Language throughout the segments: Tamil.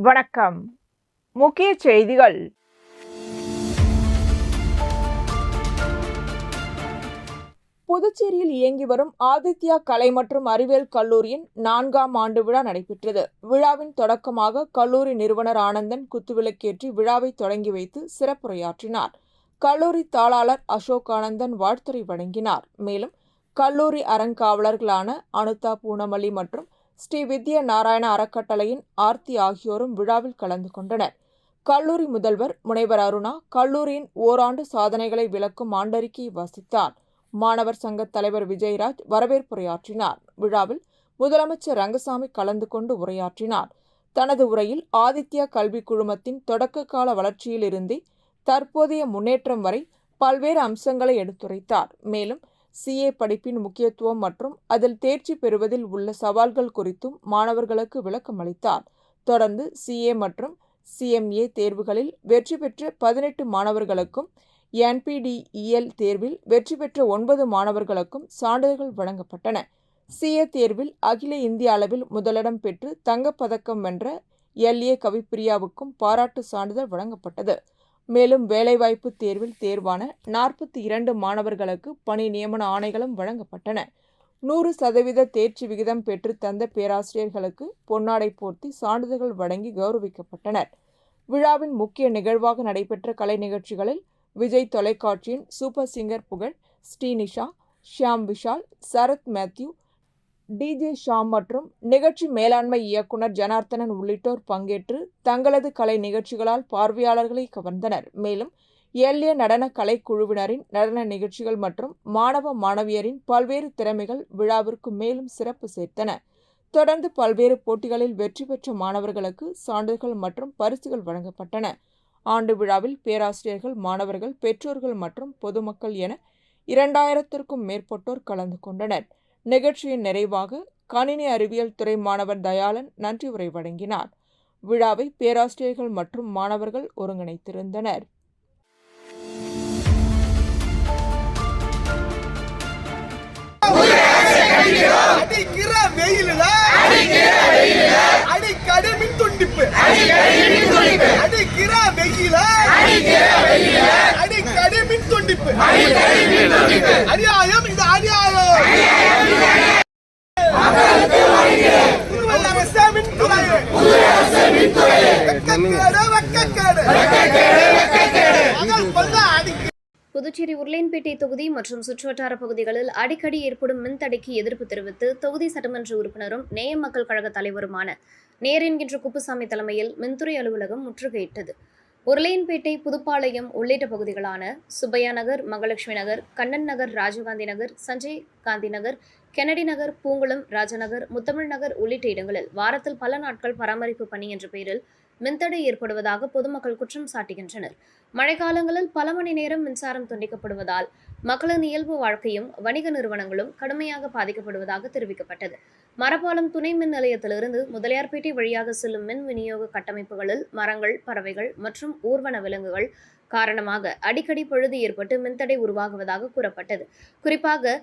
வணக்கம். முக்கிய செய்திகள். புதுச்சேரியில் இயங்கி வரும் ஆதித்யா கலை மற்றும் அறிவியல் கல்லூரியின் 4ஆம் ஆண்டு விழா நடைபெற்றது. விழாவின் தொடக்கமாக கல்லூரி நிறுவனர் ஆனந்தன் குத்துவிளக்கேற்றி விழாவை தொடங்கி வைத்து சிறப்புரையாற்றினார். கல்லூரி தாளாளர் அசோக் ஆனந்தன் வாழ்த்துரை வழங்கினார். மேலும் கல்லூரி அறங்காவலர்களான அனுதா பூனமல்லி மற்றும் ஸ்ரீ வித்யா நாராயண அறக்கட்டளையின் ஆர்த்தி ஆகியோரும் விழாவில் கலந்து கொண்டனர். கல்லூரி முதல்வர் முனைவர் அருணா கல்லூரியின் ஓராண்டு சாதனைகளை விளக்கும் ஆண்டறிக்கையை வாசித்தார். மாணவர் சங்க தலைவர் விஜயராஜ் வரவேற்புரையாற்றினார். விழாவில் முதலமைச்சர் ரங்கசாமி கலந்து கொண்டு உரையாற்றினார். தனது உரையில் ஆதித்யா கல்வி குழுமத்தின் தொடக்க கால வளர்ச்சியில் இருந்தே தற்போதைய முன்னேற்றம் வரை பல்வேறு அம்சங்களை எடுத்துரைத்தார். மேலும் CA படிப்பின் முக்கியத்துவம் மற்றும் அதில் தேர்ச்சி பெறுவதில் உள்ள சவால்கள் குறித்தும் மாணவர்களுக்கு விளக்கம் அளித்தார். தொடர்ந்து CA மற்றும் CMA தேர்வுகளில் வெற்றி பெற்ற 18 மாணவர்களுக்கும் NPTEL தேர்வில் வெற்றி பெற்ற 9 மாணவர்களுக்கும் சான்றிதழ்கள் வழங்கப்பட்டன. CA தேர்வில் அகில இந்திய அளவில் முதலிடம் பெற்று தங்கப்பதக்கம் வென்ற LA கவிப்பிரியாவுக்கும் பாராட்டு சான்றிதழ் வழங்கப்பட்டது. மேலும் வேலைவாய்ப்பு தேர்வில் தேர்வான 42 மாணவர்களுக்கு பணி நியமன ஆணைகளும் வழங்கப்பட்டன. 100% தேர்ச்சி விகிதம் பெற்று தந்த பேராசிரியர்களுக்கு பொன்னாடை போர்த்தி சான்றிதழ்கள் வழங்கி கௌரவிக்கப்பட்டனர். விழாவின் முக்கிய நிகழ்வாக நடைபெற்ற கலை நிகழ்ச்சிகளில் விஜய் தொலைக்காட்சியின் சூப்பர் சிங்கர் புகழ், ஸ்ரீனிஷா, ஷியாம் விஷால், சரத் மேத்யூ, DJ ஷாம் மற்றும் நிகழ்ச்சி மேலாண்மை இயக்குனர் ஜனார்த்தனன் உள்ளிட்டோர் பங்கேற்று தங்களது கலை நிகழ்ச்சிகளால் பார்வையாளர்களை கவர்ந்தனர். மேலும் LA நடன கலைக்குழுவினரின் நடன நிகழ்ச்சிகள் மற்றும் மாணவ மாணவியரின் பல்வேறு திறமைகள் விழாவிற்கு மேலும் சிறப்பு சேர்த்தன. தொடர்ந்து பல்வேறு போட்டிகளில் வெற்றி பெற்ற மாணவர்களுக்கு சான்றிதழ்கள் மற்றும் பரிசுகள் வழங்கப்பட்டன. ஆண்டு விழாவில் பேராசிரியர்கள், மாணவர்கள், பெற்றோர்கள் மற்றும் பொதுமக்கள் என 2000க்கும் மேற்பட்டோர் கலந்து கொண்டனர். நிகழ்ச்சியின் நிறைவாக கணினி அறிவியல் துறை மாணவர் தயாளன் நன்றி உரை வழங்கினார். விழாவை பேராசிரியர்கள் மற்றும் மாணவர்கள் ஒருங்கிணைத்திருந்தனர். புதுச்சேரி உருளையன்பேட்டை தொகுதி மற்றும் சுற்றுவட்டார பகுதிகளில் அடிக்கடி ஏற்படும் மின்தடைக்கு எதிர்ப்பு தெரிவித்து தொகுதி சட்டமன்ற உறுப்பினரும் நேயம் மக்கள் கழக தலைவருமான நேர் என்கின்ற குப்புசாமி தலைமையில் மின்துறை அலுவலகம் முற்றுகையிட்டது. உருளையன்பேட்டை, புதுப்பாளையம் உள்ளிட்ட பகுதிகளான சுப்பையா நகர், மகாலட்சுமி நகர், கண்ணன் நகர், ராஜீவ்காந்தி நகர், சஞ்சய் காந்தி நகர், கெனடி நகர், பூங்குளம், ராஜநகர், முத்தமிழ் நகர் உள்ளிட்ட இடங்களில் வாரத்தில் பல நாட்கள் பராமரிப்பு பணி என்ற பெயரில் மின்தடை ஏற்படுவதாக பொதுமக்கள் குற்றம் சாட்டுகின்றனர். மழைக்காலங்களில் பல மணி நேரம் மின்சாரம் துண்டிக்கப்படுவதால் மக்களின் இயல்பு வாழ்க்கையும் வணிக நிறுவனங்களும் கடுமையாக பாதிக்கப்படுவதாக தெரிவிக்கப்பட்டது. மரப்பாலம் துணை மின் நிலையத்திலிருந்து முதலியார்பேட்டை வழியாக செல்லும் மின் விநியோக கட்டமைப்புகளில் மரங்கள், பறவைகள் மற்றும் ஊர்வன விலங்குகள் காரணமாக அடிக்கடி பழுது ஏற்பட்டு மின்தடை உருவாகுவதாக கூறப்பட்டது. குறிப்பாக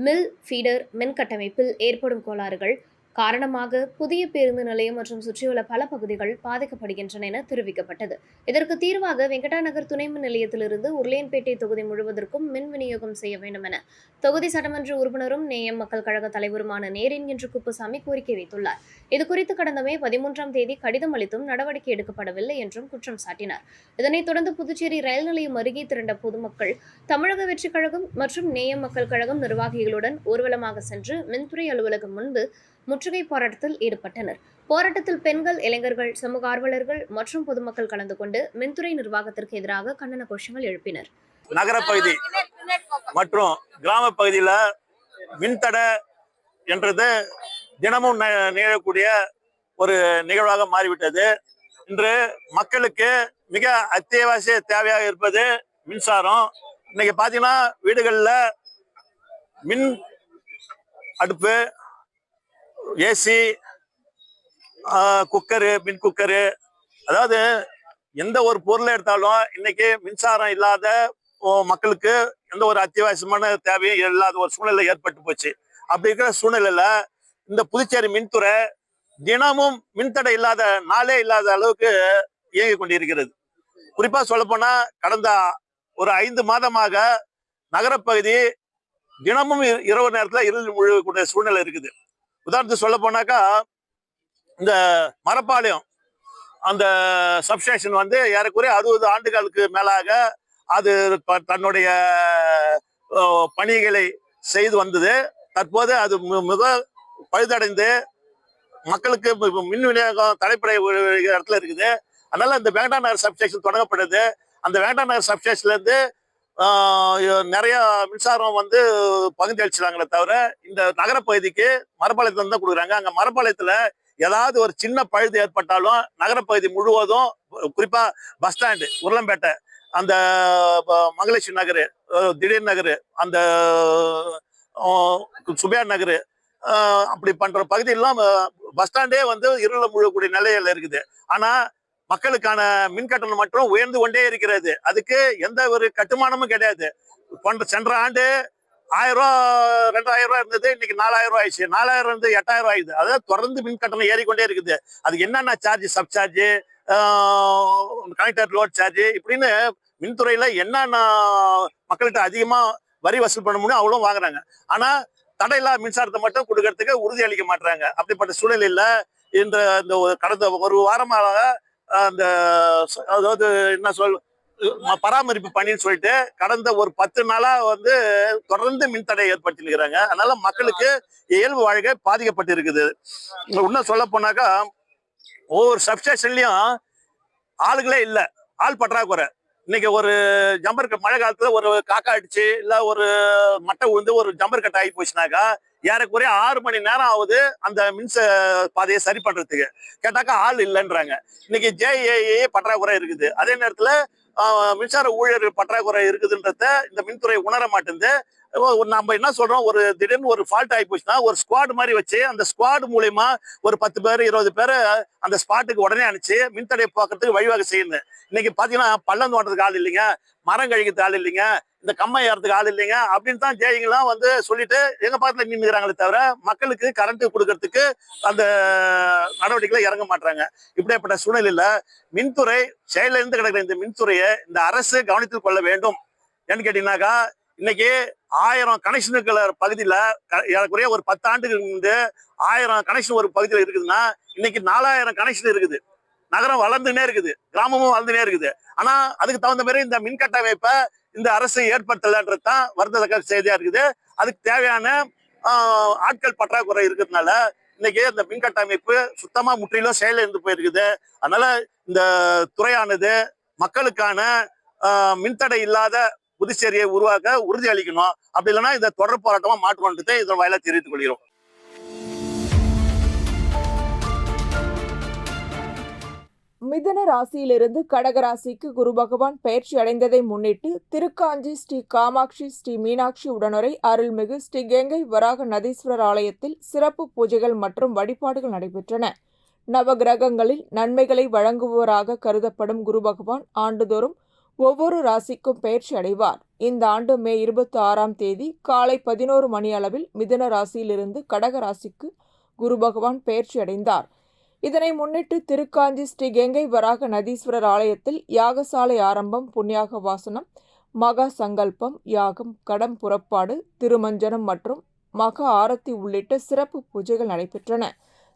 மில் ஃபீடர் மின் கட்டமைப்பில் ஏற்படும் கோளாறுகள் காரணமாக புதிய பேருந்து நிலையம் மற்றும் சுற்றியுள்ள பல பகுதிகள் பாதிக்கப்படுகின்றன என தெரிவிக்கப்பட்டது. இதற்கு தீர்வாக வெங்கடா நகர் துணை மின் நிலையத்திலிருந்து உருளையன்பேட்டை தொகுதி முழுவதற்கும் மின் விநியோகம் செய்ய வேண்டும் என தொகுதி சட்டமன்ற உறுப்பினரும் நேயம் மக்கள் கழக தலைவருமான நேர் என்கின்ற குப்புசாமி கோரிக்கை வைத்துள்ளார். இதுகுறித்து கடந்த மே 13ஆம் தேதி கடிதம் அளித்தும் நடவடிக்கை எடுக்கப்படவில்லை என்றும் குற்றம் சாட்டினார். இதனைத் தொடர்ந்து புதுச்சேரி ரயில் நிலையம் அருகே திரண்ட பொதுமக்கள் தமிழக வெற்றிக் கழகம் மற்றும் நேயம் மக்கள் கழகம் நிர்வாகிகளுடன் ஊர்வலமாக சென்று மின்துறை அலுவலகம் முன்பு முற்றுகை போராட்டத்தில் ஈடுபட்டனர். போராட்டத்தில் பெண்கள், இளைஞர்கள், சமூக ஆர்வலர்கள் மற்றும் பொதுமக்கள் கலந்து கொண்டு மின்துறை நிர்வாகத்திற்கு எதிராக கண்டன கோஷங்கள் எழுப்பினர். நகரப்பகுதி மற்றும் கிராம பகுதியில மின்தடை என்றது தினமும் நிகழக்கூடிய ஒரு நிகழ்வாக மாறிவிட்டது. இன்று மக்களுக்கு மிக அத்தியாவசிய தேவையாக இருப்பது மின்சாரம். இன்னைக்கு பாத்தீங்கன்னா வீடுகள்ல மின் அடுப்பு, ஏசி, குக்கரு, மின் குக்கரு, அதாவது எந்த ஒரு பொருளை எடுத்தாலும் இன்னைக்கு மின்சாரம் இல்லாத மக்களுக்கு எந்த ஒரு அத்தியாவசியமான தேவையும் இல்லாத ஒரு சூழ்நிலை ஏற்பட்டு போச்சு. அப்படி இருக்கிற சூழ்நிலையில இந்த புதுச்சேரி மின்துறை தினமும் மின்தடை இல்லாத நாளே இல்லாத அளவுக்கு இயங்கிக் கொண்டிருக்கிறது. குறிப்பா சொல்ல போனா கடந்த ஒரு 5 மாதமாக நகரப்பகுதி தினமும் இரவு நேரத்துல இருள் முழுகக்கூடிய சூழ்நிலை இருக்குது. உதாரணத்துக்கு சொல்ல போனாக்கா இந்த மரப்பாளையம் அந்த சப்ஸ்டேஷன் வந்து ஏறக்குறைய 60 ஆண்டுகளுக்கு மேலாக அது தன்னுடைய பணிகளை செய்து வந்தது. தற்போது அது மிக பழுதடைந்து மக்களுக்கு மின் விநியோகம் தடைப்படை இடத்துல இருக்குது. அதனால இந்த வேங்கடா நகர் சப்ஸ்டேஷன் தொடங்கப்பட்டது. அந்த வேங்கடா நகர் சப்ஸ்டேஷன்ல இருந்து நிறைய மின்சாரம் வந்து பகுதி அளிச்சுறாங்களே தவிர இந்த நகரப்பகுதிக்கு மரப்பாளையத்துல தான் கொடுக்குறாங்க. அங்க மரப்பாளையத்துல ஏதாவது ஒரு சின்ன பழுது ஏற்பட்டாலும் நகரப்பகுதி முழுவதும் குறிப்பா பஸ் ஸ்டாண்டு உருளம்பேட்டை அந்த மங்களேஸ்வரி நகர் திடீர் நகர் அந்த சுபையா நகர் அப்படி பண்ற பகுதியெல்லாம் பஸ் ஸ்டாண்டே வந்து இருள முழுகக்கூடிய நிலையில இருக்குது. ஆனா மக்களுக்கான மின் கட்டணம் மட்டும் உயர்ந்து கொண்டே இருக்கிறது. அதுக்கு எந்த ஒரு கட்டுமானமும் கிடையாது. சென்ற ஆண்டு 1000 ரூபா 2000 ரூபாய் இருந்தது, இன்னைக்கு 4000 ரூபாய் ஆயிடுச்சு. 4000 இருந்து 8000 ஆயிடுது. அதாவது தொடர்ந்து மின் கட்டணம் ஏறிக்கொண்டே இருக்குது. அதுக்கு என்னென்ன charge, sub charge, connector load charge இப்படின்னு மின்துறையில என்னென்ன மக்கள்கிட்ட அதிகமா வரி வசூல் பண்ண முடியும் அவ்வளவு வாங்குறாங்க. ஆனா தடையில்லா மின்சாரத்தை மட்டும் கொடுக்கறதுக்கு உறுதி அளிக்க மாட்டாங்க. அப்படிப்பட்ட சூழலில் இந்த கடந்த ஒரு வாரமாக அந்த அதாவது என்ன பராமரிப்பு பணின்னு சொல்லிட்டு கடந்த ஒரு 10 நாளா வந்து தொடர்ந்து மின்தடை ஏற்படுத்திருக்கிறாங்க. அதனால மக்களுக்கு இயல்பு வாழ்க்கை பாதிக்கப்பட்டு இருக்குது. இன்னும் சொல்ல போனாக்கா ஒவ்வொரு சப்ஸ்டேஷன்லயும் ஆளுகளே இல்ல, ஆள் பற்றாக்குறை. இன்னைக்கு ஒரு ஜம்பர் மழை காலத்துல ஒரு காக்கா அடிச்சு இல்ல ஒரு மட்டை விழுந்து ஒரு ஜம்பர் கட் ஆகி போச்சுனாக்கா ஏறக்குறைய 6 மணி நேரம் ஆகுது அந்த மின்ச பாதையை சரி பண்றதுக்கு. கேட்டாக்கா ஆள் இல்லைன்றாங்க. இன்னைக்கு ஜேஏஏ பற்றாக்குறை இருக்குது. அதே நேரத்துல மின்சார ஊழியர்கள் பற்றாக்குறை இருக்குதுன்றத இந்த மின்துறை உணர மாட்டேங்குது. நம்ம என்ன சொல்றோம், ஒரு திடீர்னு ஒரு ஃபால்ட் ஆகி போச்சுன்னா ஒரு ஸ்குவாட் மாதிரி வச்சு அந்த ஸ்குவாட் மூலியமா ஒரு 10 பேர் 20 பேர் அந்த ஸ்பாட்டுக்கு உடனே அனுப்பிச்சு மின்தடையை பார்க்கறதுக்கு வழிவகை செய்யணும். இன்னைக்கு பாத்தீங்கன்னா பள்ளம் தோட்டத்துக்கு ஆள் இல்லைங்க, மரம் கழிக்கிறதுக்கு ஆள் இல்லைங்க, இந்த கம்மை ஏறதுக்கு ஆள் இல்லைங்க அப்படின்னு தான் ஜெயிங்கெல்லாம் வந்து சொல்லிட்டு எங்க பக்கத்துல நின்றுக்கிறாங்களே தவிர மக்களுக்கு கரண்ட் கொடுக்கறதுக்கு அந்த நடவடிக்கைகளை இறங்க மாட்டாங்க. இப்படிப்பட்ட சூழ்நிலையில மின்துறை செயல இருந்து கிடக்கிற இந்த மின்துறையை இந்த அரசு கவனித்துக் கொள்ள வேண்டும். ஏன்னு கேட்டீங்கன்னாக்கா இன்னைக்கு 1000 கனெக்ஷனுக்கு பகுதியில ஏறக்குறைய ஒரு 10 ஆண்டுக்கு முன்பு 1000 கனெக்ஷன் ஒரு பகுதியில் இருக்குதுன்னா இன்னைக்கு 4000 கனெக்ஷன் இருக்குது. நகரம் வளர்ந்துனே இருக்குது, கிராமமும் வளர்ந்துனே இருக்குது. ஆனா அதுக்கு தகுந்த மாதிரி இந்த மின் கட்டமைப்பை இந்த அரசு ஏற்படுத்தலன்றதுதான் வருத்தத்தக்க செய்தியா இருக்குது. அதுக்கு தேவையான ஆட்கள் பற்றாக்குறை இருக்கிறதுனால இன்னைக்கு இந்த மின் கட்டமைப்பு சுத்தமா முற்றிலும் செயல இருந்து போயிருக்குது. அதனால இந்த துறையானது மக்களுக்கான மின்தடை இல்லாத புதுச்சேரியை உருவாக்க உறுதி அளிக்கணும். அப்படி இல்லைன்னா இந்த தொடர் போராட்டமா மாற்றுவதை இதன் வாயிலா தெரிவித்துக் கொள்கிறோம். மிதுன ராசியிலிருந்து கடகராசிக்கு குரு பகவான் பயிற்சி அடைந்ததை முன்னிட்டு திருக்காஞ்சி ஸ்ரீ காமாட்சி ஸ்ரீ மீனாட்சி உடனுரை அருள்மிகு ஸ்ரீ கங்கை வராக நதீஸ்வரர் ஆலயத்தில் சிறப்பு பூஜைகள் மற்றும் வழிபாடுகள் நடைபெற்றன. நவகிரகங்களில் நன்மைகளை வழங்குபவராக கருதப்படும் குரு பகவான் ஆண்டுதோறும் ஒவ்வொரு ராசிக்கும் பயிற்சி அடைவார். இந்த ஆண்டு மே 26ஆம் தேதி காலை 11 மணி அளவில் மிதுன ராசியிலிருந்து கடக ராசிக்கு குரு பகவான் பயிற்சி அடைந்தார். இதனை முன்னிட்டு திருக்காஞ்சி ஸ்ரீ கங்கை வராக நதீஸ்வரர் ஆலயத்தில் யாகசாலை ஆரம்பம், புண்ணியாக வாசனம், மகா சங்கல்பம், யாகம், கடம் புறப்பாடு, திருமஞ்சனம் மற்றும் மகா ஆரத்தி உள்ளிட்ட சிறப்பு பூஜைகள் நடைபெற்றன.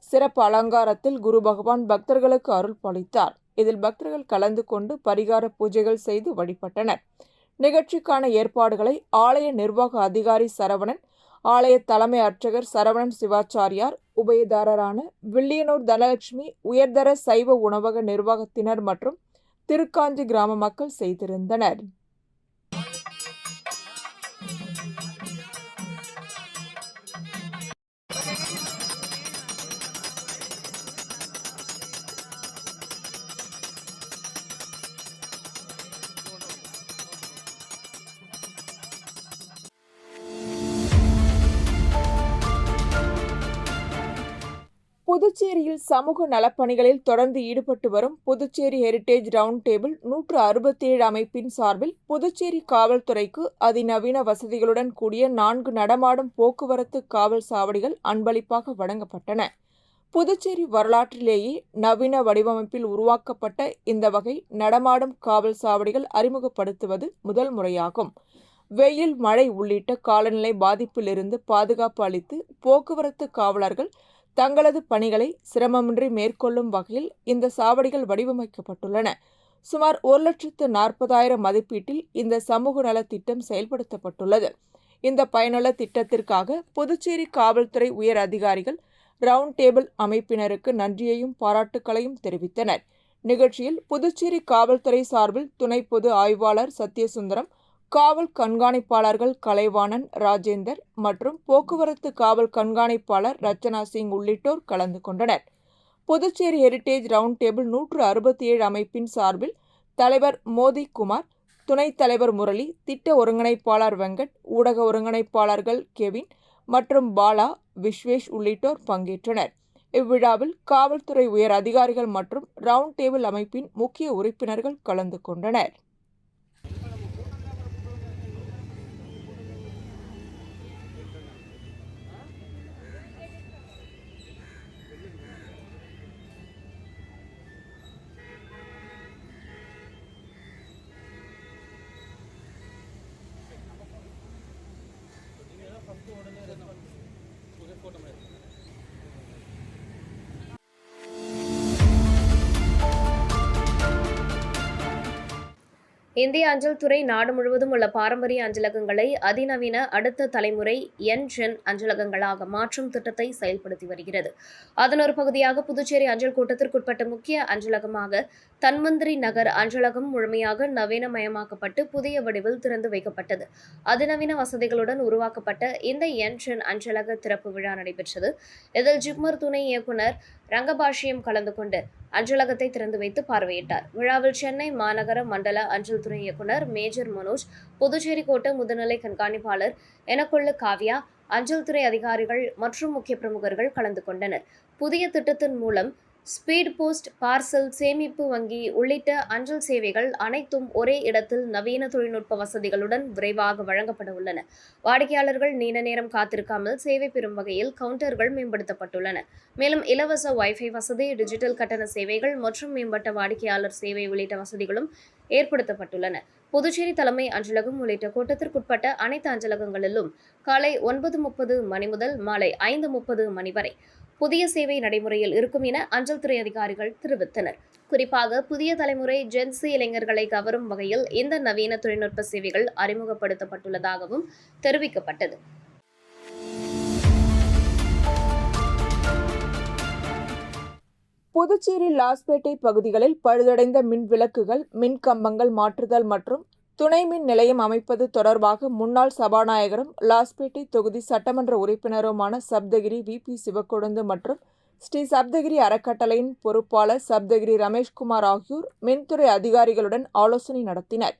சிறப்பு அலங்காரத்தில் குரு பகவான் பக்தர்களுக்கு அருள் பாலித்தார். இதில் பக்தர்கள் கலந்து கொண்டு பரிகார பூஜைகள் செய்து வழிபட்டனர். நிகழ்ச்சிக்கான ஏற்பாடுகளை ஆலய நிர்வாக அதிகாரி சரவணன், ஆலய தலைமை அர்ச்சகர் சரவணன் சிவாச்சாரியார், உபயதாரரான வில்லியனூர் தனலட்சுமி, உயர்தர சைவ உணவக நிர்வாகத்தினர் மற்றும் திருக்காஞ்சி கிராம மக்கள் செய்திருந்தனர். புதுச்சேரியில் சமூக நலப்பணிகளில் தொடர்ந்து ஈடுபட்டு வரும் புதுச்சேரி ஹெரிடேஜ் ரவுண்ட் டேபிள் 167 அமைப்பின் சார்பில் புதுச்சேரி காவல்துறைக்கு அதிநவீன வசதிகளுடன் கூடிய 4 நடமாடும் போக்குவரத்து காவல் சாவடிகள் அன்பளிப்பாக வழங்கப்பட்டன. புதுச்சேரி வரலாற்றிலேயே நவீன வடிவமைப்பில் உருவாக்கப்பட்ட இந்த வகை நடமாடும் காவல் சாவடிகள் அறிமுகப்படுத்துவது முதல் முறையாகும். வெயில், மழை உள்ளிட்ட காலநிலை பாதிப்பிலிருந்து பாதுகாப்பு அளித்து போக்குவரத்து காவலர்கள் தங்களது பணிகளை சிரமமின்றி மேற்கொள்ளும் வகையில் இந்த சாவடிகள் வடிவமைக்கப்பட்டுள்ளன. சுமார் 1,40,000 மதிப்பீட்டில் இந்த சமூக நலத் திட்டம் செயல்படுத்தப்பட்டுள்ளது. இந்த பயனுள்ள திட்டத்திற்காக புதுச்சேரி காவல்துறை உயர் அதிகாரிகள் ரவுண்ட் டேபிள் அமைப்பினருக்கு நன்றியையும் பாராட்டுக்களையும் தெரிவித்தனர். நிகழ்ச்சியில் புதுச்சேரி காவல்துறை சார்பில் துணை பொது ஆய்வாளர் சத்யசுந்தரம், காவல் கண்காணிப்பாளர்கள் கலைவாணன், ராஜேந்தர் மற்றும் போக்குவரத்து காவல் கண்காணிப்பாளர் ரச்சனா சிங் உள்ளிட்டோர் கலந்து கொண்டனர். புதுச்சேரி ஹெரிடேஜ் ரவுண்ட் டேபிள் 167 அமைப்பின் சார்பில் தலைவர் மோதி குமார், துணைத் தலைவர் முரளி, திட்ட ஒருங்கிணைப்பாளர் வெங்கட், ஊடக ஒருங்கிணைப்பாளர்கள் கெவின் மற்றும் பாலா, விஸ்வேஷ் உள்ளிட்டோர் பங்கேற்றனர். இவ்விழாவில் காவல்துறை உயர் அதிகாரிகள் மற்றும் ரவுண்ட் டேபிள் அமைப்பின் முக்கிய உறுப்பினர்கள் கலந்து கொண்டனர். இந்திய அஞ்சல் துறை நாடு முழுவதும் உள்ள பாரம்பரிய அஞ்சலகங்களை அதிநவீன அடுத்த தலைமுறை என்-ஜென் அஞ்சலகங்களாக மாற்றும் திட்டத்தை செயல்படுத்தி வருகிறது. அதன் ஒரு பகுதியாக புதுச்சேரி அஞ்சல் கோட்டத்திற்குட்பட்ட முக்கிய அஞ்சலகமாக தன்வந்திரி நகர் அஞ்சலகம் முழுமையாக நவீனமயமாக்கப்பட்டு புதிய வடிவில் திறந்து வைக்கப்பட்டது. அதிநவீன வசதிகளுடன் உருவாக்கப்பட்ட இந்த என்-ஜென் அஞ்சலக திறப்பு விழா நடைபெற்றது. இதில் ஜிப்மர் துணை இயக்குநர் ரங்கபாஷ்யம் கலந்து கொண்டு அஞ்சலகத்தை திறந்து வைத்து பார்வையிட்டார். விழாவில் சென்னை மாநகர மண்டல அஞ்சல் துறை இயக்குநர் மேஜர் மனோஜ், புதுச்சேரி கோட்ட முதுநிலை கண்காணிப்பாளர் எனக்கொள்ளு காவ்யா, அஞ்சல் துறை அதிகாரிகள் மற்றும் முக்கிய பிரமுகர்கள் கலந்து கொண்டனர். புதிய திட்டத்தின் மூலம் ஸ்பீட் போஸ்ட், பார்சல், சேமிப்பு வங்கி உள்ளிட்ட அஞ்சல் சேவைகள் அனைத்தும் ஒரே இடத்தில் நவீன தொழில்நுட்ப வசதிகளுடன் விரைவாக வழங்கப்பட உள்ளன. வாடிக்கையாளர்கள் நீண்ட நேரம் காத்திருக்காமல் சேவை பெறும் வகையில் கவுண்டர்கள் மேம்படுத்தப்பட்டுள்ளன. மேலும் இலவச வைஃபை வசதி, டிஜிட்டல் கட்டண சேவைகள் மற்றும் மேம்பட்ட வாடிக்கையாளர் சேவை உள்ளிட்ட வசதிகளும் ஏற்படுத்தப்பட்டுள்ளன. புதுச்சேரி தலைமை அஞ்சலகம் உள்ளிட்ட கோட்டத்திற்குட்பட்ட அனைத்து அஞ்சலகங்களிலும் காலை 9:30 மணி முதல் மாலை 5:30 மணி வரை புதிய சேவை நடைமுறையில் இருக்கும் என அஞ்சல் துறை அதிகாரிகள் தெரிவித்தனர். குறிப்பாக புதிய தலைமுறை ஜென்சி இளைஞர்களை கவரும் வகையில் இந்த நவீன தொழில்நுட்ப சேவைகள் அறிமுகப்படுத்தப்பட்டுள்ளதாகவும் தெரிவிக்கப்பட்டது. புதுச்சேரி லாஸ்பேட்டை பகுதிகளில் பழுதடைந்த மின் விளக்குகள், மின் கம்பங்கள் மாற்றுதல் மற்றும் துணை மின் நிலையம் அமைப்பது தொடர்பாக முன்னாள் சபாநாயகரும் லாஸ்பேட்டை தொகுதி சட்டமன்ற உறுப்பினருமான சப்தகிரி வி.பி. சிவக்கொழுந்து மற்றும் ஸ்ரீ சப்தகிரி அறக்கட்டளையின் பொறுப்பாளர் சப்தகிரி ரமேஷ்குமார் ஆகியோர் மின்துறை அதிகாரிகளுடன் ஆலோசனை நடத்தினர்.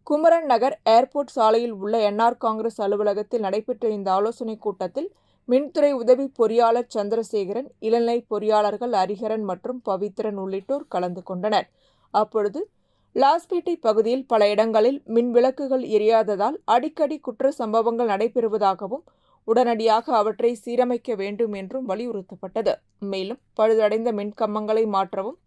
குமரன் நகர் ஏர்போர்ட் சாலையில் உள்ள என்ஆர் காங்கிரஸ் அலுவலகத்தில் நடைபெற்ற இந்த ஆலோசனைக் கூட்டத்தில் மின்துறை உதவி பொறியாளர் சந்திரசேகரன், இளநிலை பொறியாளர்கள் ஹரிஹரன் மற்றும் பவித்ரன் உள்ளிட்டோர் கலந்து கொண்டனர். அப்பொழுது லாஸ்பேட்டை பகுதியில் பல இடங்களில் மின் விளக்குகள் எரியாததால் அடிக்கடி குற்ற சம்பவங்கள் நடைபெறுவதாகவும் உடனடியாக அவற்றை சீரமைக்க வேண்டும் என்றும் வலியுறுத்தப்பட்டது. மேலும் பழுதடைந்த மின் கம்பங்களை மாற்றவும்,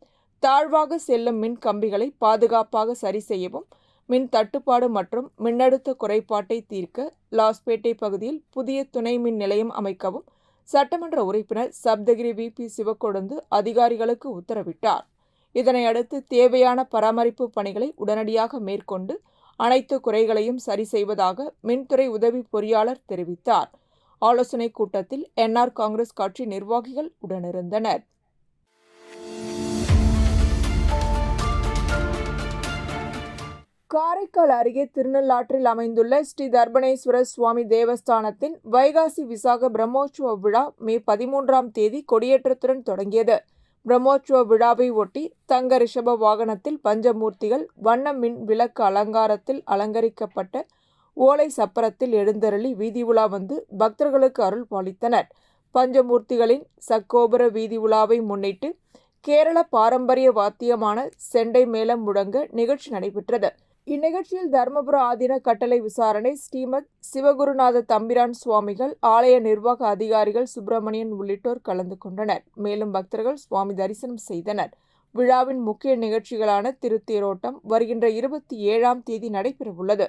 தாழ்வாக செல்லும் மின் கம்பிகளை பாதுகாப்பாக சரி செய்யவும், மின் தட்டுப்பாடு மற்றும் மின்னழுத்த குறைபாட்டை தீர்க்க லாஸ்பேட்டை பகுதியில் புதிய துணை மின் நிலையம் அமைக்கவும் சட்டமன்ற உறுப்பினர் சப்தகிரி வி.பி. சிவக்கொழுந்து அதிகாரிகளுக்கு உத்தரவிட்டார். இதனையடுத்து தேவையான பராமரிப்பு பணிகளை உடனடியாக மேற்கொண்டு அனைத்து குறைகளையும் சரி செய்வதாக மின்துறை உதவி பொறியாளர் தெரிவித்தார். ஆலோசனைக் கூட்டத்தில் என்ஆர் காங்கிரஸ் கட்சி நிர்வாகிகள் உடனிருந்தனர். காரைக்கால் அருகே திருநள்ளாற்றில் அமைந்துள்ள ஸ்ரீ தர்பணேஸ்வரர் சுவாமி தேவஸ்தானத்தின் வைகாசி விசாக பிரம்மோற்சவ விழா மே 13ஆம் தேதி கொடியேற்றத்துடன் தொடங்கியது. பிரம்மோற்சவ விழாவை ஒட்டி தங்க ரிஷப வாகனத்தில் பஞ்சமூர்த்திகள் வண்ண மின் விளக்கு அலங்காரத்தில் அலங்கரிக்கப்பட்ட ஓலை சப்பரத்தில் எழுந்தருளி வீதி உலா வந்து பக்தர்களுக்கு அருள் பாலித்தனர். பஞ்சமூர்த்திகளின் சக்கோபுர வீதி உலாவை முன்னிட்டு கேரள பாரம்பரிய வாத்தியமான செண்டை மேளம் முழங்க நிகழ்ச்சி நடைபெற்றது. இந்நிகழ்ச்சியில் தர்மபுர ஆதீன கட்டளை விசாரணை ஸ்ரீமத் சிவகுருநாத தம்பிரான் சுவாமிகள், ஆலய நிர்வாக அதிகாரிகள், சுப்பிரமணியன் உள்ளிட்டோர் கலந்து கொண்டனர். மேலும் பக்தர்கள் சுவாமி தரிசனம் செய்தனர். விழாவின் முக்கிய நிகழ்ச்சிகளான திருத்தேரோட்டம் வருகின்ற 27ஆம் தேதி நடைபெறவுள்ளது.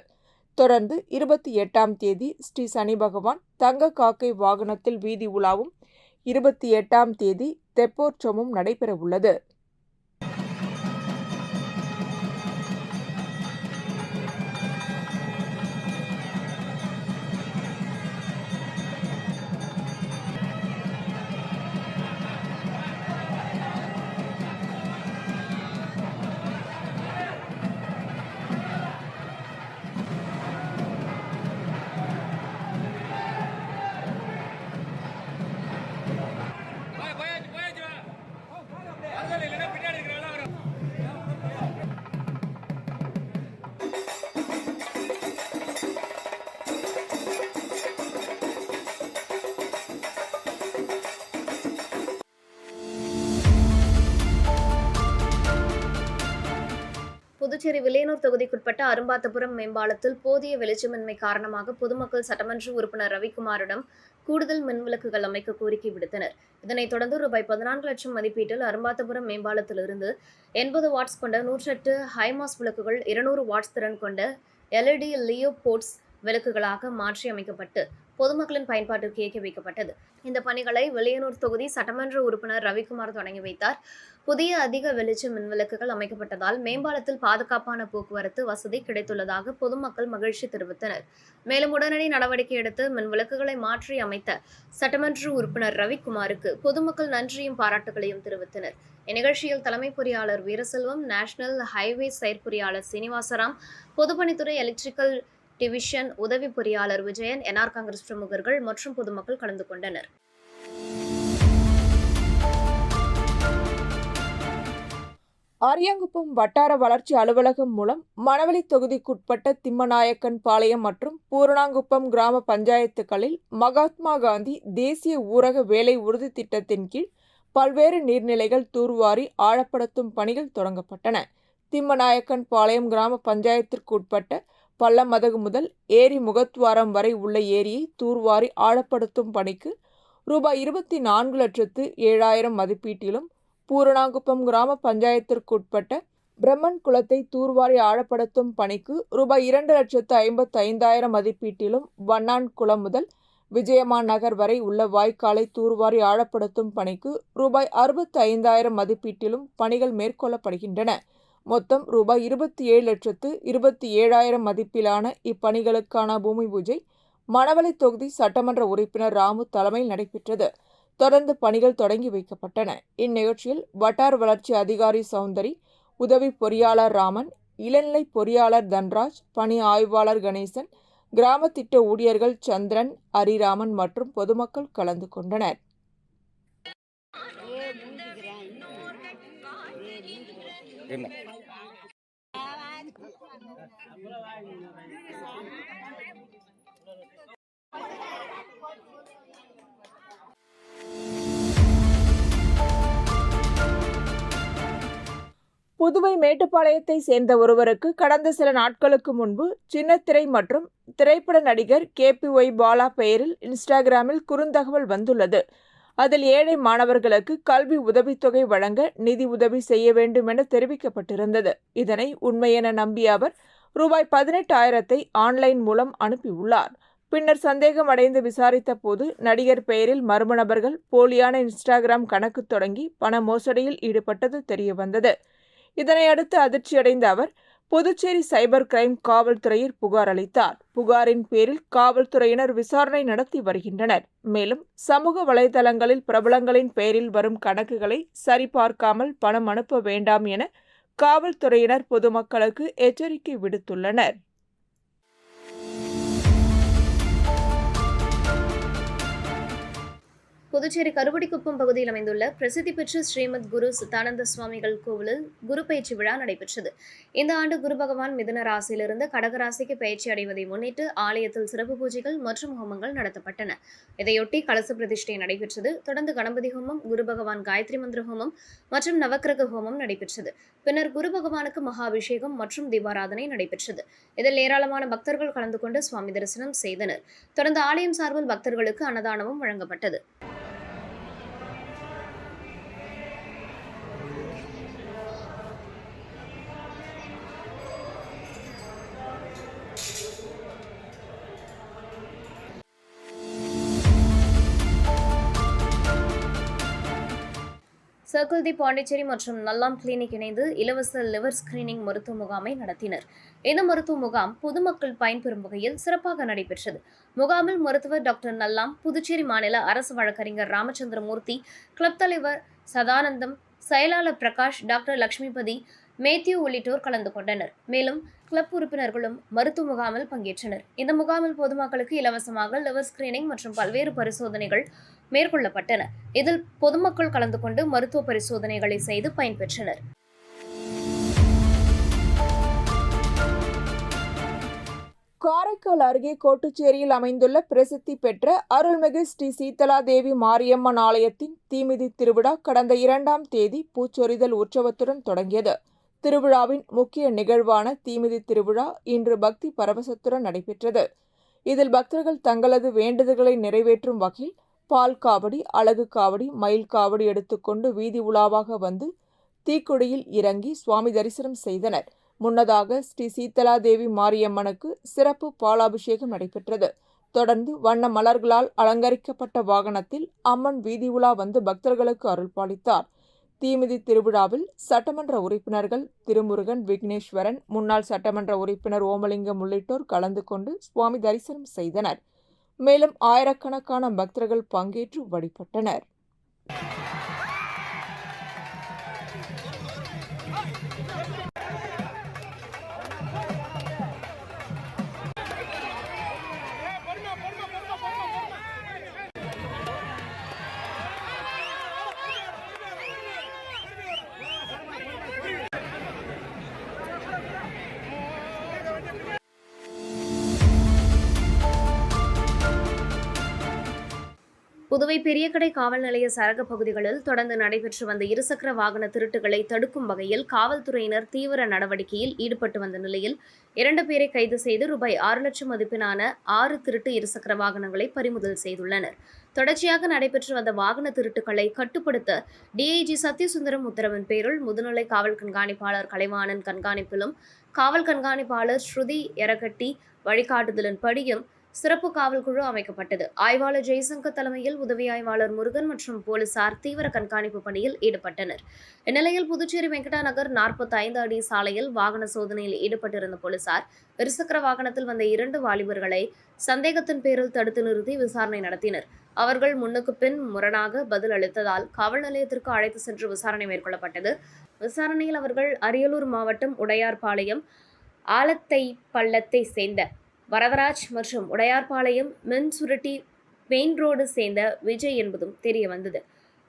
தொடர்ந்து 28ஆம் தேதி ஸ்ரீ சனி பகவான் தங்க காக்கை வாகனத்தில் வீதி உலாவும் 28ஆம் தேதி தெப்போற்சவமும் நடைபெறவுள்ளது. புதுச்சேரி வில்லியனூர் தொகுதிக்குட்பட்ட அரும்பாத்தபுரம் மேம்பாலத்தில் போதிய வெளிச்சமின்மை காரணமாக பொதுமக்கள் சட்டமன்ற உறுப்பினர் ரவிக்குமாரிடம் கூடுதல் மின்விளக்குகள் அமைக்க கோரிக்கை விடுத்தனர். இதனைத் தொடர்ந்து ரூபாய் 14 லட்சம் மதிப்பீட்டில் அரும்பாத்தபுரம் மேம்பாலத்திலிருந்து 80 வாட்ஸ் கொண்ட 108 ஹைமாஸ் விளக்குகள் 200 வாட்ஸ் திறன் கொண்ட LED லியோ போர்ட்ஸ் விளக்குகளாக மாற்றி அமைக்கப்பட்டு பொதுமக்களின் பயன்பாட்டிற்கு இயக்கி வைக்கப்பட்டது. இந்த பணிகளை வில்லியனூர் தொகுதி சட்டமன்ற உறுப்பினர் ரவிக்குமார் தொடங்கி வைத்தார். புதிய அதிக வெளிச்ச மின்விளக்குகள் அமைக்கப்பட்டதால் மேம்பாலத்தில் பாதுகாப்பான போக்குவரத்து வசதி கிடைத்துள்ளதாக பொதுமக்கள் மகிழ்ச்சி தெரிவித்தனர். மேலும் உடனடி நடவடிக்கை எடுத்து மின்விளக்குகளை மாற்றி அமைத்த சட்டமன்ற உறுப்பினர் ரவிக்குமாருக்கு பொதுமக்கள் நன்றியும் பாராட்டுகளையும் தெரிவித்தனர். இந்நிகழ்ச்சியில் தலைமை பொறியாளர் வீரசெல்வம், நேஷனல் ஹைவே செயற்பொறியாளர் சீனிவாசராம், பொதுப்பணித்துறை எலக்ட்ரிக்கல் டிவிஷன் உதவி பொறியாளர் விஜயன், NR காங்கிரஸ் பிரமுகர்கள் மற்றும் பொதுமக்கள் கலந்து கொண்டனர். அரியாங்குப்பம் வட்டார வளர்ச்சி அலுவலகம் மூலம் மணவெளி தொகுதிக்குட்பட்ட திம்மநாயக்கன் பாளையம் மற்றும் பூரணாங்குப்பம் கிராம பஞ்சாயத்துகளில் மகாத்மா காந்தி தேசிய ஊரக வேலை உறுதி திட்டத்தின் கீழ் பல்வேறு நீர்நிலைகள் தூர்வாரி ஆழப்படுத்தும் பணிகள் தொடங்கப்பட்டன. திம்மநாயக்கன் பாளையம் கிராம பஞ்சாயத்திற்குட்பட்ட பள்ளமதகு முதல் ஏரி முகத்வாரம் வரை உள்ள ஏரியை தூர்வாரி ஆழப்படுத்தும் பணிக்கு ரூபாய் 24,07,000 மதிப்பீட்டிலும், பூரணாங்குப்பம் கிராம பஞ்சாயத்திற்குட்பட்ட பிரம்மன் குளத்தை தூர்வாரி ஆழப்படுத்தும் பணிக்கு ரூபாய் 2,55,000 மதிப்பீட்டிலும், வண்ணான் குளம் முதல் விஜயமான் நகர் வரை உள்ள வாய்க்காலை தூர்வாரி ஆழப்படுத்தும் பணிக்கு ரூபாய் 65,000 மதிப்பீட்டிலும் பணிகள் மேற்கொள்ளப்படுகின்றன. மொத்தம் ரூபாய் 27,27,000 மதிப்பிலான இப்பணிகளுக்கான பூமி பூஜை மணவெளி தொகுதி சட்டமன்ற உறுப்பினர் ராமு தலைமையில் நடைபெற்றது. தொடர்ந்து பணிகள் தொடங்கி வைக்கப்பட்டன. இந்நிகழ்ச்சியில் வட்டார வளர்ச்சி அதிகாரி சௌந்தரி, உதவி பொறியாளர் ராமன், இளநிலை பொறியாளர் தன்ராஜ், பணி ஆய்வாளர் கணேசன், கிராம திட்ட ஊழியர்கள் சந்திரன், ஹரிராமன் மற்றும் பொதுமக்கள் கலந்து கொண்டனர். புதுவை மேட்டுப்பாளையத்தை சேர்ந்த ஒருவருக்கு கடந்த சில நாட்களுக்கு முன்பு சின்னத்திரை மற்றும் திரைப்பட நடிகர் KPY பாலா பெயரில் இன்ஸ்டாகிராமில் குறுந்தகவல் வந்துள்ளது. அதில் ஏழை மாணவர்களுக்கு கல்வி உதவித்தொகை வழங்க நிதி உதவி செய்ய வேண்டும் என தெரிவிக்கப்பட்டிருந்தது. இதனை உண்மை என நம்பிய அவர் ரூபாய் 18,000 ஆன்லைன் மூலம் அனுப்பியுள்ளார். பின்னர் சந்தேகம் அடைந்து விசாரித்த போது நடிகர் பெயரில் மர்ம நபர்கள் போலியான இன்ஸ்டாகிராம் கணக்கு தொடங்கி பண மோசடியில் ஈடுபட்டது தெரியவந்தது. இதனையடுத்து அதிர்ச்சியடைந்த அவர் புதுச்சேரி சைபர் கிரைம் காவல்துறையில் புகார் அளித்தார். புகாரின் பேரில் காவல்துறையினர் விசாரணை நடத்தி வருகின்றனர். மேலும் சமூக வலைதளங்களில் பிரபலங்களின் பெயரில் வரும் கணக்குகளை சரிபார்க்காமல் பணம் அனுப்ப வேண்டாம் என காவல்துறையினர் பொதுமக்களுக்கு எச்சரிக்கை விடுத்துள்ளனர். புதுச்சேரி கருவடிக்குப்பம் பகுதியில் அமைந்துள்ள பிரசித்தி பெற்ற ஸ்ரீமத் குரு சித்தானந்த சுவாமிகள் கோவிலில் குரு பயிற்சி விழா நடைபெற்றது. இந்த ஆண்டு குரு பகவான் மிதுன ராசியிலிருந்து கடகராசிக்கு பயிற்சி அடைவதை முன்னிட்டு ஆலயத்தில் சிறப்பு பூஜைகள் மற்றும் ஹோமங்கள் நடத்தப்பட்டன. இதையொட்டி கலச பிரதிஷ்டை நடைபெற்றது. தொடர்ந்து கணபதி ஹோமம், குரு பகவான் காயத்ரி மந்திர ஹோமம் மற்றும் நவக்கிரக ஹோமம் நடைபெற்றது. பின்னர் குரு பகவானுக்கு மகா அபிஷேகம் மற்றும் தீபாராதனை நடைபெற்றது. இதில் ஏராளமான பக்தர்கள் கலந்து கொண்டு சுவாமி தரிசனம் செய்தனர். தொடர்ந்து ஆலயம் சார்பில் பக்தர்களுக்கு அன்னதானமும் வழங்கப்பட்டது. சர்க்கிள் தி பாண்டிச்சேரி மற்றும் நல்லாம் கிளினிக் இணைந்து இலவச லிவர் ஸ்கிரீனிங் மருத்துவ முகாமை நடத்தினர். இந்த மருத்துவ முகாம் பொதுமக்கள் பயன்பெறும் வகையில் சிறப்பாக நடைபெற்றது. முகாமில் மருத்துவர் டாக்டர் நல்லாம், புதுச்சேரி மாநில அரசு வழக்கறிஞர் ராமச்சந்திரமூர்த்தி, கிளப் தலைவர் சதானந்தம், செயலாளர் பிரகாஷ், டாக்டர் லட்சுமிபதி, மேத்யூ உள்ளிட்டோர் கலந்து கொண்டனர். மேலும் கிளப் உறுப்பினர்களும் மருத்துவ முகாமில் பங்கேற்றனர். இந்த முகாமில் பொதுமக்களுக்கு இலவசமாக லிவர் ஸ்கிரீனிங் மற்றும் பல்வேறு பரிசோதனைகள் மேற்கொள்ளப்பட்டன. இதில் பொதுமக்கள் கலந்து கொண்டு மருத்துவ பரிசோதனைகளை செய்து பயன்பெற்றனர். காரைக்கால் அருகே கோட்டுச்சேரியில் அமைந்துள்ள பிரசித்தி பெற்ற அருள்மிகு ஸ்ரீ சீதலா தேவி மாரியம்மன் ஆலயத்தின் தீமிதி திருவிழா கடந்த 2ஆம் தேதி பூச்சொரிதல் உற்சவத்துடன் தொடங்கியது. திருவிழாவின் முக்கிய நிகழ்வான தீமிதி திருவிழா இன்று பக்தி பரவசத்துடன் நடைபெற்றது. இதில் பக்தர்கள் தங்களது வேண்டுதல்களை நிறைவேற்றும் வகையில் பால் காவடி, அழகு காவடி, மயில் காவடி எடுத்துக்கொண்டு வீதி உலாவாக வந்து தீக்குடியில் இறங்கி சுவாமி தரிசனம் செய்தனர். முன்னதாக ஸ்ரீ சீதலா தேவி மாரியம்மனுக்கு சிறப்பு பாலாபிஷேகம் நடைபெற்றது. தொடர்ந்து வண்ண மலர்களால் அலங்கரிக்கப்பட்ட வாகனத்தில் அம்மன் வீதி உலா வந்து பக்தர்களுக்கு அருள்பாலித்தார். தீமிதி திருவிழாவில் சட்டமன்ற உறுப்பினர்கள் திருமுருகன், விக்னேஸ்வரன், முன்னாள் சட்டமன்ற உறுப்பினர் ஓமலிங்கம் உள்ளிட்டோர் கலந்து கொண்டு சுவாமி தரிசனம் செய்தனர். மேலும் ஆயிரக்கணக்கான பக்தர்கள் பங்கேற்று வழிபட்டனர். புதுவை பெரியகடை காவல் நிலைய சரக பகுதிகளில் தொடர்ந்து நடைபெற்று வந்த இருசக்கர வாகன திருட்டுகளை தடுக்கும் வகையில் காவல்துறையினர் தீவிர நடவடிக்கையில் ஈடுபட்டு வந்த நிலையில் 2 பேரை கைது செய்து ரூபாய் 6 லட்சம் மதிப்பிலான 6 திருட்டு இருசக்கர வாகனங்களை பறிமுதல் செய்துள்ளனர். தொடர்ச்சியாக நடைபெற்று வந்த வாகன திருட்டுகளை கட்டுப்படுத்த டிஐஜி சத்யசுந்தரம் உத்தரவின் பேரில் முதுநிலை காவல் கண்காணிப்பாளர் கலைவாணன் கண்காணிப்பிலும் காவல் கண்காணிப்பாளர் ஸ்ருதி எரகட்டி வழிகாட்டுதலின்படியும் சிறப்பு காவல் குழு அமைக்கப்பட்டது. ஆய்வாளர் ஜெய்சங்கர் தலைமையில் உதவி ஆய்வாளர் முருகன் மற்றும் போலீசார் தீவிர கண்காணிப்பு பணியில் ஈடுபட்டனர். இந்நிலையில் புதுச்சேரி வெங்கடா நகர் 45 அடி சாலையில் வாகன சோதனையில் ஈடுபட்டிருந்த போலீசார் இருசக்கர வாகனத்தில் வந்த 2 வாலிபர்களை சந்தேகத்தின் பேரில் தடுத்து நிறுத்தி விசாரணை நடத்தினர். அவர்கள் முன்னுக்கு பின் முரணாக பதில் அளித்ததால் காவல் நிலையத்திற்கு அழைத்து சென்று விசாரணை மேற்கொள்ளப்பட்டது. விசாரணையில் அவர்கள் அரியலூர் மாவட்டம் உடையார்பாளையம் ஆலத்தை பள்ளத்தை சேர்ந்த வரதராஜ் மற்றும் உடையார்பாளையம் மின்சுருட்டி மெயின் ரோடு சேர்ந்த விஜய் என்பதும் தெரிய வந்தது.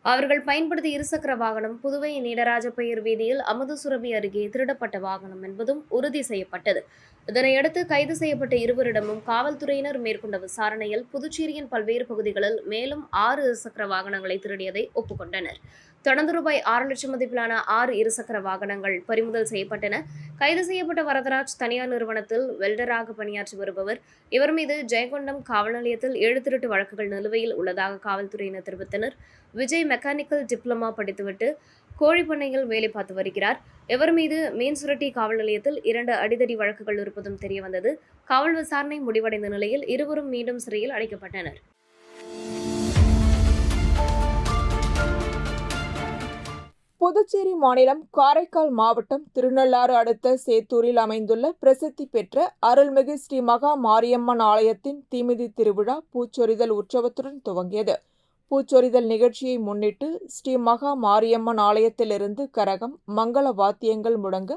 அவர்கள் பயன்படுத்திய இருசக்கர வாகனம் புதுவை நீடராஜப்பையர் வீதியில் அமுதசுரபி அருகே திருடப்பட்ட வாகனம் என்பதும் உறுதி செய்யப்பட்டது. இதனையடுத்து கைது செய்யப்பட்ட இருவரிடமும் காவல்துறையினர் மேற்கொண்ட விசாரணையில் புதுச்சேரியின் பல்வேறு பகுதிகளில் மேலும் 6 இருசக்கர வாகனங்களை திருடியதை ஒப்புக்கொண்டனர். தொடர்ந்து ரூபாய் 6 லட்சம் மதிப்பிலான 6 இருசக்கர வாகனங்கள் பறிமுதல் செய்யப்பட்டன. கைது செய்யப்பட்ட வரதராஜ் தனியார் நிறுவனத்தில் வெல்டராக பணியாற்றி வருபவர். இவர் மீது ஜெயங்கொண்டம் காவல் நிலையத்தில் 7 திருட்டு வழக்குகள் நிலுவையில் உள்ளதாக காவல்துறையினர் தெரிவித்தனர். விஜய் மெக்கானிக்கல் டிப்ளமா படித்துவிட்டு கோழிப்பண்ணையில் வேலை பார்த்து வருகிறார். இவர் மீது மீன்சுருட்டி காவல் நிலையத்தில் 2 அடிதடி வழக்குகள் இருப்பதும் தெரியவந்தது. காவல் விசாரணை முடிவடைந்த நிலையில் இருவரும் மீண்டும் சிறையில் அடைக்கப்பட்டனர். புதுச்சேரி மாநிலம் காரைக்கால் மாவட்டம் திருநள்ளாறு அடுத்த சேத்தூரில் அமைந்துள்ள பிரசித்தி பெற்ற அருள்மிகு ஸ்ரீ மகா மாரியம்மன் ஆலயத்தின் தீமிதி திருவிழா பூச்சொரிதல் உற்சவத்துடன் துவங்கியது. பூச்சொரிதல் நிகழ்ச்சியை முன்னிட்டு ஸ்ரீ மகா மாரியம்மன் ஆலயத்திலிருந்து கரகம், மங்கள வாத்தியங்கள் முழங்க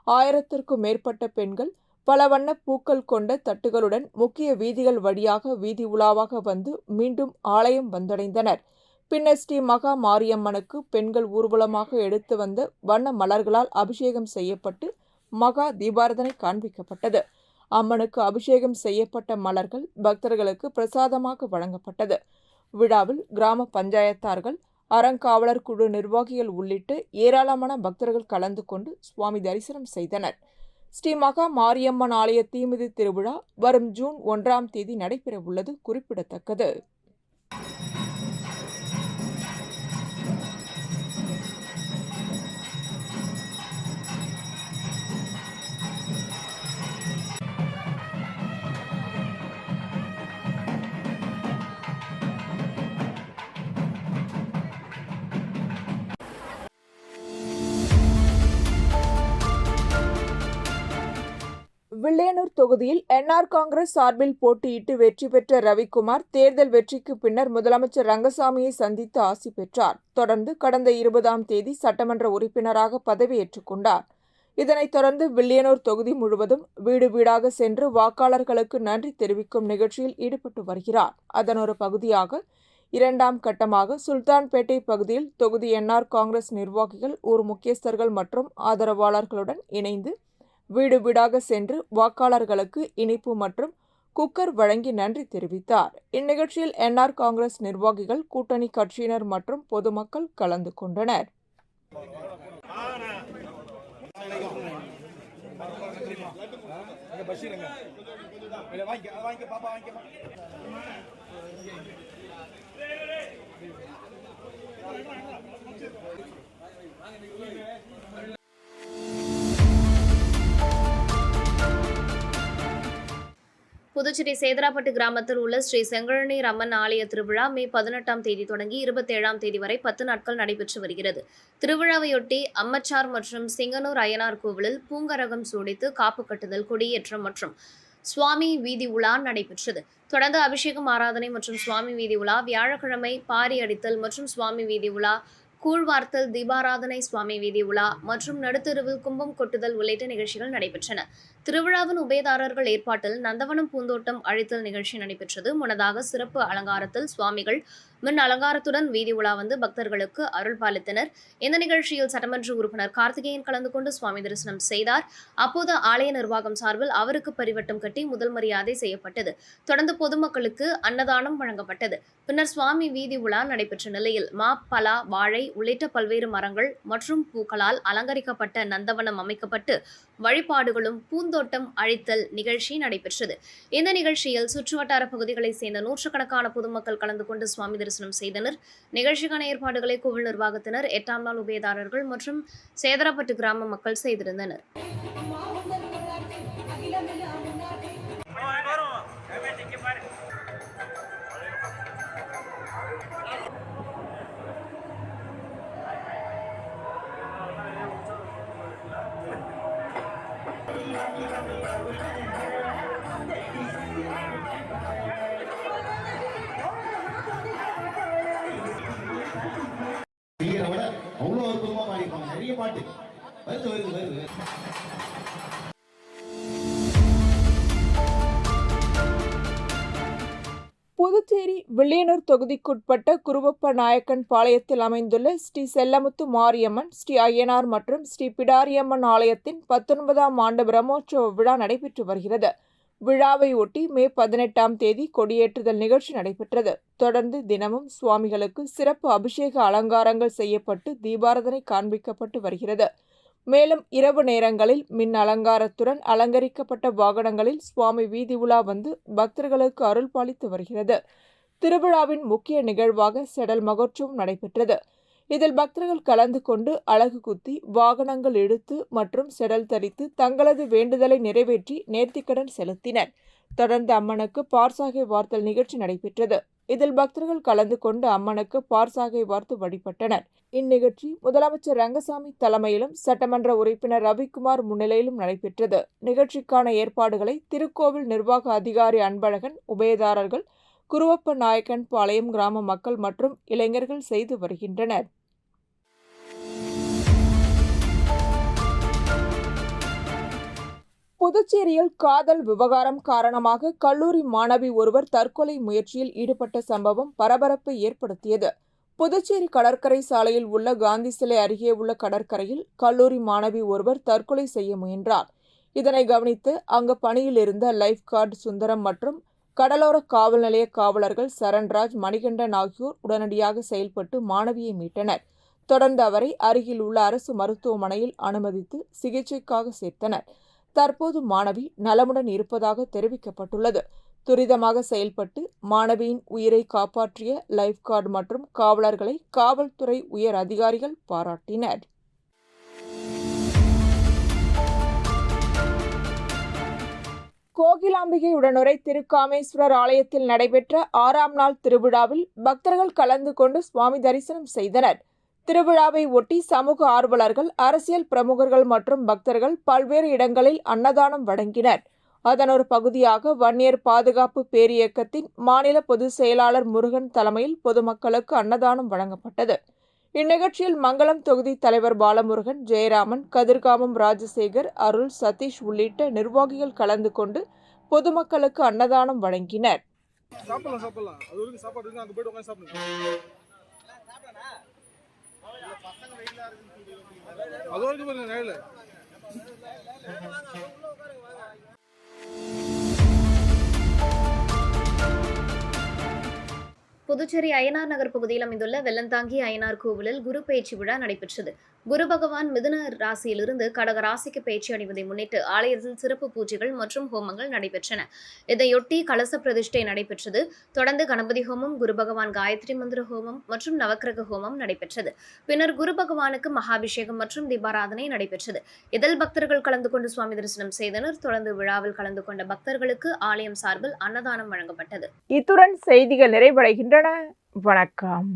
1000க்கும் மேற்பட்ட பெண்கள் பல வண்ண பூக்கள் கொண்ட தட்டுகளுடன் முக்கிய வீதிகள் வழியாக வீதி உலாவாக வந்து மீண்டும் ஆலயம் வந்தடைந்தனர். பின்னர் ஸ்ரீ மகா மாரியம்மனுக்கு பெண்கள் ஊர்வலமாக எடுத்து வந்த வண்ண மலர்களால் அபிஷேகம் செய்யப்பட்டு மகா தீபாராதனை காண்பிக்கப்பட்டது. அம்மனுக்கு அபிஷேகம் செய்யப்பட்ட மலர்கள் பக்தர்களுக்கு பிரசாதமாக வழங்கப்பட்டது. விழாவில் கிராம பஞ்சாயத்தார்கள், அறங்காவலர் குழு நிர்வாகிகள் உள்ளிட்ட ஏராளமான பக்தர்கள் கலந்து கொண்டு சுவாமி தரிசனம் செய்தனர். ஸ்ரீ மகா மாரியம்மன் ஆலய தீமிதி திருவிழா வரும் ஜூன் 1ஆம் தேதி நடைபெறவுள்ளது குறிப்பிடத்தக்கது. வில்லியனூர் தொகுதியில் என்ஆர் காங்கிரஸ் சார்பில் போட்டியிட்டு வெற்றி பெற்ற ரவிக்குமார் தேர்தல் வெற்றிக்கு பின்னர் முதலமைச்சர் ரங்கசாமியை சந்தித்து ஆசி பெற்றார். தொடர்ந்து கடந்த 20ஆம் தேதி சட்டமன்ற உறுப்பினராக பதவியேற்றுக் கொண்டார். இதனைத் தொடர்ந்து வில்லியனூர் தொகுதி முழுவதும் வீடு வீடாக சென்று வாக்காளர்களுக்கு நன்றி தெரிவிக்கும் நிகழ்ச்சியில் ஈடுபட்டு வருகிறார். அதன் ஒரு பகுதியாக 2ஆம் கட்டமாக சுல்தான்பேட்டை பகுதியில் தொகுதி என்ஆர் காங்கிரஸ் நிர்வாகிகள், ஊர் முக்கியஸ்தர்கள் மற்றும் ஆதரவாளர்களுடன் இணைந்து வீடு வீடாக சென்று வாக்காளர்களுக்கு இனிப்பு மற்றும் குக்கர் வழங்கி நன்றி தெரிவித்தார். இந்நிகழ்ச்சியில் என்ஆர் காங்கிரஸ் நிர்வாகிகள், கூட்டணி கட்சியினர் மற்றும் பொதுமக்கள் கலந்து கொண்டனர். புதுச்சேரி சேதராப்பட்டு கிராமத்தில் உள்ள ஸ்ரீ செங்கழநீர் அம்மன் ஆலய திருவிழா மே 18ஆம் தேதி தொடங்கி 27ஆம் தேதி வரை 10 நாட்கள் நடைபெற்று வருகிறது. திருவிழாவையொட்டி அம்மச்சார் மற்றும் சிங்கனூர் அய்யனார் கோவிலில் பூங்கரகம் சூடித்து காப்பு கட்டுதல், கொடியேற்றம் மற்றும் சுவாமி வீதி உலா நடைபெற்றது. தொடர்ந்து அபிஷேகம், ஆராதனை மற்றும் சுவாமி வீதி உலா, வியாழக்கிழமை பாரி அடித்தல் மற்றும் சுவாமி வீதி உலா, கூழ்வார்த்தல், தீபாராதனை, சுவாமி வீதி உலா மற்றும் நடுத்தெருவில் கும்பம் கொட்டுதல் உள்ளிட்ட நிகழ்ச்சிகள் நடைபெற்றன. திருவிழாவின் உபயதாரர்கள் ஏற்பாட்டில் நந்தவனம் பூந்தோட்டம் அழித்தல் நிகழ்ச்சி நடைபெற்றது. முன்னதாக சிறப்பு அலங்காரத்தில் சுவாமிகள் மின் அலங்காரத்துடன் வீதி உலா வந்து பக்தர்களுக்கு அருள் பாலித்தனர். இந்த நிகழ்ச்சியில் சட்டமன்ற உறுப்பினர் கார்த்திகேயன் கலந்து கொண்டு சுவாமி தரிசனம் செய்தார். அப்போது ஆலய நிர்வாகம் சார்பில் அவருக்கு பரிவட்டம் கட்டி முதல் மரியாதை செய்யப்பட்டது. தொடர்ந்து பொதுமக்களுக்கு அன்னதானம் வழங்கப்பட்டது. பின்னர் சுவாமி வீதி உலா நடைபெற்ற நிலையில் மா, பலா, வாழை உள்ளிட்ட பல்வேறு மரங்கள் மற்றும் பூக்களால் அலங்கரிக்கப்பட்ட நந்தவனம் அமைக்கப்பட்டு வழிபாடுகளும் பூந்தோட்டம் அழித்தல் நிகழ்ச்சி நடைபெற்றது. இந்த நிகழ்ச்சியில் சுற்றுவட்டார பகுதிகளைச் சேர்ந்த நூற்றுக்கணக்கான பொதுமக்கள் கலந்து கொண்டு சுவாமி தரிசனம் செய்தனர். நிகழ்ச்சிக்கான ஏற்பாடுகளை கோவில் நிர்வாகத்தினர், 8ஆம் நாள் உபயதாரர்கள் மற்றும் சேதராப்பட்டு கிராம மக்கள் செய்திருந்தனர். அவ்வளோ அற்புதமா பாடிப்பாங்க. நிறைய பாட்டு வருது. புதுச்சேரி வில்லியனூர் தொகுதிக்குட்பட்ட குருவப்ப நாயக்கன் பாளையத்தில் அமைந்துள்ள ஸ்ரீ செல்லமுத்து மாரியம்மன், ஸ்ரீ அய்யனார் மற்றும் ஸ்ரீ பிடாரியம்மன் ஆலயத்தின் 19ஆம் ஆண்டு பிரம்மோற்சவ விழா நடைபெற்று வருகிறது. விழாவை ஒட்டி மே 18ஆம் தேதி கொடியேற்றுதல் நிகழ்ச்சி நடைபெற்றது. தொடர்ந்து தினமும் சுவாமிகளுக்கு சிறப்பு அபிஷேக அலங்காரங்கள் செய்யப்பட்டு தீபாராதனை காண்பிக்கப்பட்டு வருகிறது. மேலும் இரவு நேரங்களில் மின் அலங்காரத்துடன் அலங்கரிக்கப்பட்ட வாகனங்களில் சுவாமி வீதி உலா வந்து பக்தர்களுக்கு அருள் பாலித்து வருகிறது. திருவிழாவின் முக்கிய நிகழ்வாக செடல் மகோற்சவம் நடைபெற்றது. இதில் பக்தர்கள் கலந்து கொண்டு அலகு குத்தி, வாகனங்கள் இழுத்து மற்றும் செடல் தரித்து தங்களது வேண்டுதலை நிறைவேற்றி நேர்த்திக்கடன் செலுத்தினர். தொடர்ந்து அம்மனுக்கு பார்சாகை வார்த்தல் நிகழ்ச்சி நடைபெற்றது. இதில் பக்தர்கள் கலந்து கொண்டு அம்மனுக்கு பார்சாகை வார்த்து வழிபட்டனர். இந்நிகழ்ச்சி முதலமைச்சர் ரங்கசாமி தலைமையிலும் சட்டமன்ற உறுப்பினர் ரவிக்குமார் முன்னிலையிலும் நடைபெற்றது. நிகழ்ச்சிக்கான ஏற்பாடுகளை திருக்கோவில் நிர்வாக அதிகாரி அன்பழகன், உபயதாரர்கள், குருவப்ப நாயக்கன் பாளையம் கிராம மக்கள் மற்றும் இளைஞர்கள் செய்து வருகின்றனர். புதுச்சேரியில் காதல் விவகாரம் காரணமாக கல்லூரி மாணவி ஒருவர் தற்கொலை முயற்சியில் ஈடுபட்ட சம்பவம் பரபரப்பை ஏற்படுத்தியது. புதுச்சேரி கடற்கரை சாலையில் உள்ள காந்தி சிலை அருகே உள்ள கடற்கரையில் கல்லூரி மாணவி ஒருவர் தற்கொலை செய்ய முயன்றார். இதனை கவனித்து அங்கு பணியில் இருந்த லைஃப் கார்டு சுந்தரம் மற்றும் கடலோர காவல் நிலைய காவலர்கள் சரண்ராஜ், மணிகண்டன் ஆகியோர் உடனடியாக செயல்பட்டு மாணவியை மீட்டனர். தொடர்ந்து அவரை அருகில் உள்ள அரசு மருத்துவமனையில் அனுமதித்து சிகிச்சைக்காக சேர்த்தனர். தற்போது மாணவி நலமுடன் இருப்பதாக தெரிவிக்கப்பட்டுள்ளது. துரிதமாக செயல்பட்டு மாணவியின் உயிரை காப்பாற்றிய லைஃப் கார்டு மற்றும் காவலர்களை காவல்துறை உயர் அதிகாரிகள் பாராட்டினர். கோகிலாம்பிகை உடனுரை திருக்காமேஸ்வரர் ஆலயத்தில் நடைபெற்ற 6ஆம் நாள் திருவிழாவில் பக்தர்கள் கலந்து கொண்டு சுவாமி தரிசனம் செய்தனர். திருவிழாவை ஒட்டி சமூக ஆர்வலர்கள், அரசியல் பிரமுகர்கள் மற்றும் பக்தர்கள் பல்வேறு இடங்களில் அன்னதானம் வழங்கினர். அதன் ஒரு பகுதியாக வன்னியர் பாதுகாப்பு பேரியக்கத்தின் மாநில பொதுச் செயலாளர் முருகன் தலைமையில் பொதுமக்களுக்கு அன்னதானம் வழங்கப்பட்டது. இந்நிகழ்ச்சியில் மங்களம் தொகுதி தலைவர் பாலமுருகன், ஜெயராமன், கதிர்காமம் ராஜசேகர், அருள், சதீஷ் உள்ளிட்ட நிர்வாகிகள் கலந்து கொண்டு பொதுமக்களுக்கு அன்னதானம் வழங்கினர். புதுச்சேரி அய்யனார் நகர் பகுதியில் அமைந்துள்ள வெள்ளந்தாங்கி அய்யனார் கோவிலில் குரு பெயர்ச்சி விழா நடைபெற்றது. குரு பகவான் மிதுன ராசியிலிருந்து கடக ராசிக்கு பெயர்ச்சி அடைவதை முன்னிட்டு ஆலயத்தில் சிறப்பு பூஜைகள் மற்றும் ஹோமங்கள் நடைபெற்றன. இதையொட்டி கலச பிரதிஷ்டை நடைபெற்றது. தொடர்ந்து கணபதி ஹோமம், குரு பகவான் காயத்ரி மந்திர ஹோமம் மற்றும் நவக்கிரக ஹோமம் நடைபெற்றது. பின்னர் குரு பகவானுக்கு மகாபிஷேகம் மற்றும் தீபாராதனை நடைபெற்றது. இதில் பக்தர்கள் கலந்து கொண்டு சுவாமி தரிசனம் செய்தனர். தொடர்ந்து விழாவில் கலந்து கொண்ட பக்தர்களுக்கு ஆலயம் சார்பில் அன்னதானம் வழங்கப்பட்டது. இத்துடன் செய்திகள் நிறைவடைகின்றன. வணக்கம்.